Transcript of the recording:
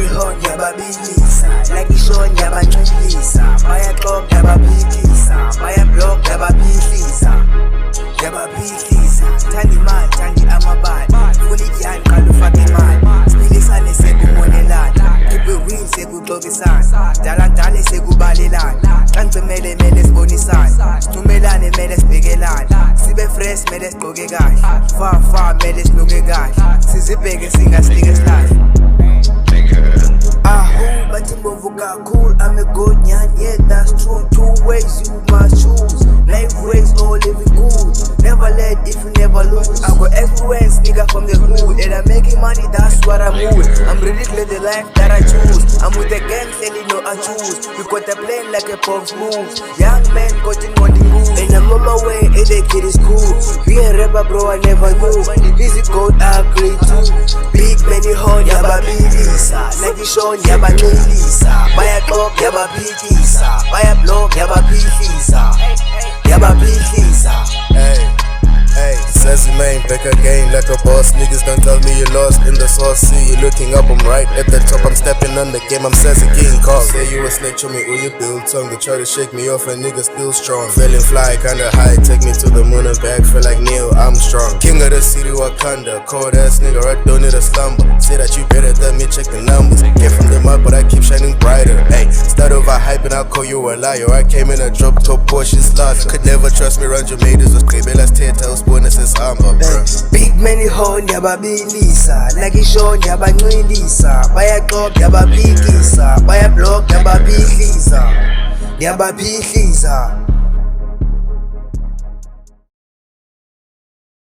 many hot ngiyababilisa, like isho ngiyabancilisa, bayaxoka ngiyabaphikisa, bayablock ngiyabaphihlisa, ngiyabaphihlisa. Thanda imali, thandi amabali, funa ityani qala ufake imali, siphilisane sekumonelana, keep it real sekuxokisana, dala sekubalelana, xa ngicimele mele sibonisane, sithumelane mele sibhekelane, sibe fresh mele sigqoke kahle, fa mele sinuke kahle, sizibheke singasinike silahle. Bathi mbomvu kakhulu, I'm a good nyan, yeah that's true. Two ways you must choose, life ways or living good. Never let if you never lose. I go everywhere, nigga from the hood, and I'm making money, that's what I'm with. I'm really glad the life that I choose. I'm with the gang, selling no I choose. We got the plane like a pump moves. Young man cutting on the move, and I'm on my way, and the kid is cool. Be a rapper bro, I never knew. Easy code, I agree too. Big many horn, yababilisa, like you show yabanelisa, bayaxoka yabaphikisa, bayablock yabaphikisa, yabaphikisa. Hey, sassy man, back again like a boss. Niggas don't tell me you lost in the sauce. See you looking up, I'm right at the top. I'm stepping on the game, I'm sassy King Kong. Say you a snitch on me, or you build tongue. They try to shake me off, and niggas still strong. Feeling fly, kinda high, take me to the moon and back. Feel like Neil Armstrong. King of the city, Wakanda. Cold ass nigga, I don't need a slumber. Say that you better than me, check the numbers. Get from the mud, but I keep shining brighter. Hey, start over hyping, I'll call you a liar. I came in a drop top Porsche slaughter. Could never trust me, run your maidens with Belas Tails, bonus is armor, bro. Big many horn ngiyababilisa, like isho ngiyabancilisa, bayaxoka ngiyabaphikisa, bayablock ngiyabaphihlisa, ngiyabaphihlisa.